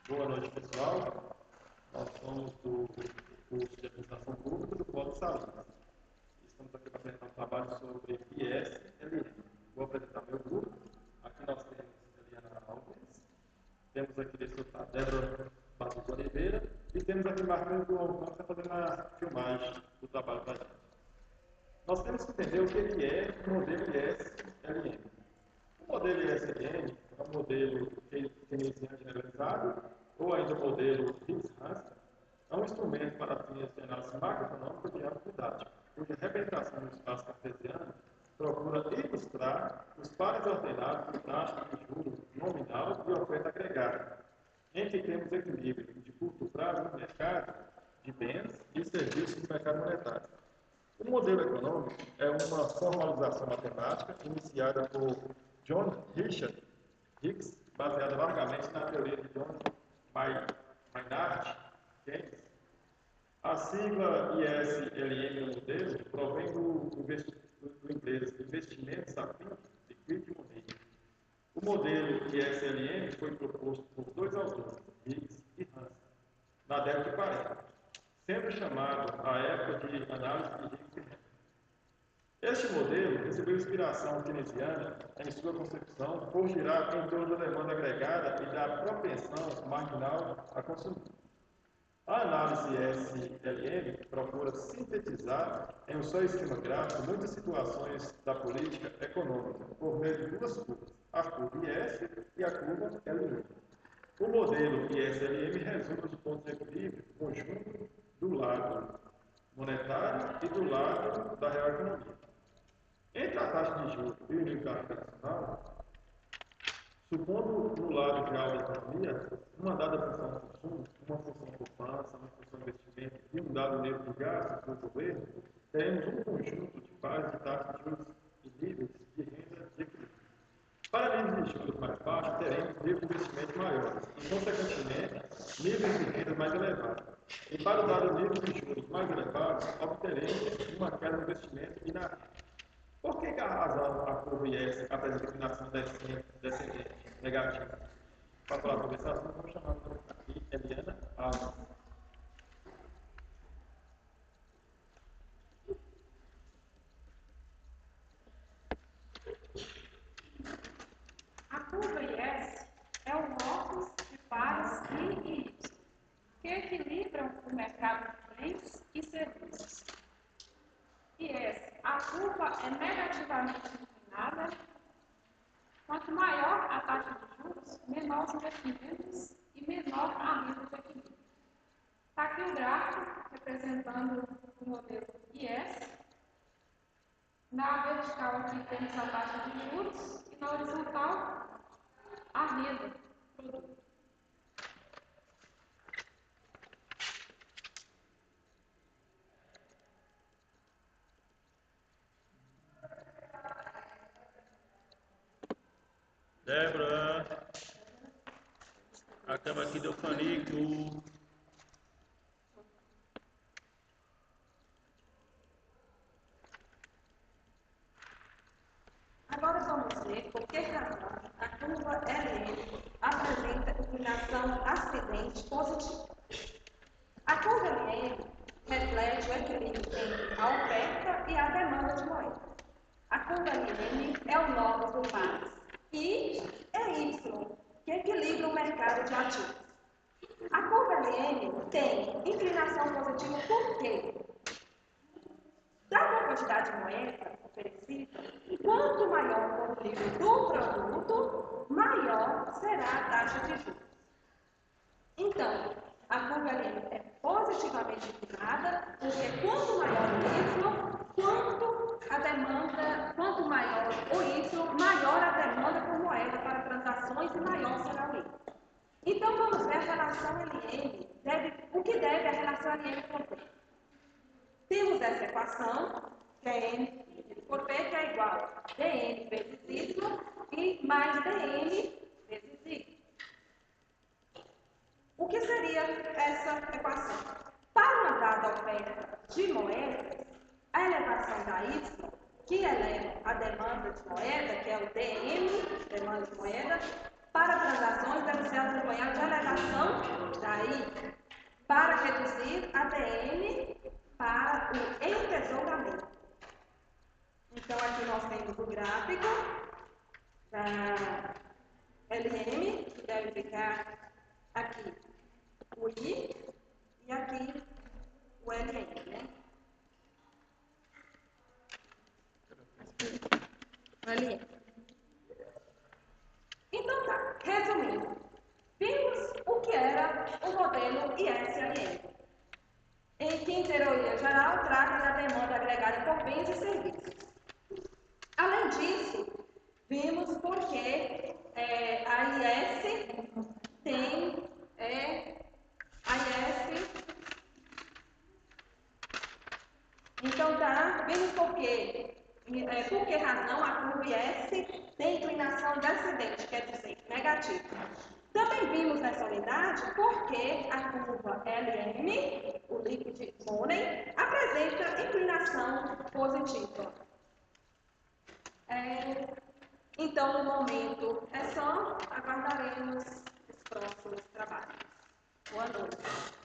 Boa noite, pessoal. Nós somos do curso de Administração Pública do Polo de Saúde. Estamos aqui para apresentar um trabalho sobre IS-LM. Vou apresentar meu grupo. Aqui nós temos Eliana Alves, temos aqui a Débora Batuta Oliveira e temos aqui Marcos João, que está fazendo a filmagem do trabalho para a gente. Nós temos que entender o que é o modelo IS-LM. O modelo IS-LM é um modelo keynesiano generalizado, ou ainda o modelo Hicks-Hansen, é um instrumento para fins de análise macroeconômica de âmbito didático, cuja representação no espaço cartesiano procura ilustrar os pares ordenados de taxa de juros nominal e oferta agregada, em que temos equilíbrio de curto prazo no mercado de bens e serviços do mercado monetário. O modelo econômico é uma formalização matemática iniciada por John Richard Hicks, baseada largamente na teoria de John Maynard Keynes. A sigla IS-LM no modelo provém do inglês Investimentos Afins Liquidity Money. O modelo IS-LM foi proposto por dois autores, Hicks e Hansen, na década de 40, sempre chamado a época de análise de Hicks e Hansen. Este modelo recebeu inspiração keynesiana em sua concepção por girar em torno da demanda agregada e da propensão marginal a consumir. A análise SLM procura sintetizar em um só esquema gráfico muitas situações da política econômica por meio de duas curvas, a curva IS e a curva LM. O modelo IS-LM resume os pontos de equilíbrio conjunto do lado monetário e do lado da real economia. Entre a taxa de juros e o nível da internacional, supondo no lado real da economia, uma dada função de consumo, uma função de poupança, uma função de investimento e um dado nível de gastos do governo, teremos um conjunto de pares de taxas de juros e níveis de renda de equilíbrio. Para níveis de juros mais baixos, teremos níveis de investimento maiores e, consequentemente, níveis de renda mais elevados. E para o dado nível de juros mais elevados, obteremos uma queda no investimento e na renda. Por que a razão a curva IS apresenta inclinação descendente negativa? Para falar sobre esse assunto, vamos chamar aqui Eliana Alves. A curva IS é o locus de pares I e Y, que equilibram o mercado de bens e serviços. IS, a curva é negativamente inclinada. Quanto maior a taxa de juros, menor os investimentos e menor a renda de equilíbrio. Está aqui o gráfico representando o modelo IS. Na vertical aqui temos a taxa de juros e na horizontal a renda, produto. Débora, a câmera aqui deu panico. Agora vamos ver por que razão a curva LM apresenta inclinação ascendente positiva. A curva LM reflete o equilíbrio entre a oferta e a demanda de moeda. A curva LM é o locus do pares I e Y, que equilibra o mercado de ativos. A curva LM tem inclinação positiva por quê? Dada a quantidade de moeda oferecida, quanto maior for o nível do produto, maior será a taxa de juros. Então, a curva LM é positivamente inclinada, porque quanto maior o Y, quanto maior o Y, maior a demanda por moeda para transações e maior será o Y. Então, vamos ver a relação LM, o que deve a relação LM conter. Temos essa equação, que é N dividido por P, que é igual a dN vezes Y e mais dN vezes Y. O que seria essa equação? Para uma dada oferta de moedas, a elevação da Y, que eleva a demanda de moeda, que é o dN, demanda de moeda, para transações deve ser acompanhada de elevação aí para reduzir ADN para o entesouramento. Então, aqui nós temos o gráfico da LM, que deve ficar aqui o I e aqui o LM, né? LM. Então tá, resumindo, vimos o que era o modelo ISLM, em que, em teoria geral, trata da demanda agregada por bens e serviços. Além disso, vimos por que a IS tem Então tá, vimos por que razão a curva IS tem inclinação descendente, quer dizer, negativa. Também vimos nessa unidade porque a curva LM, o Liquid Money, apresenta inclinação positiva. Então, no momento é só, aguardaremos os próximos trabalhos. Boa noite.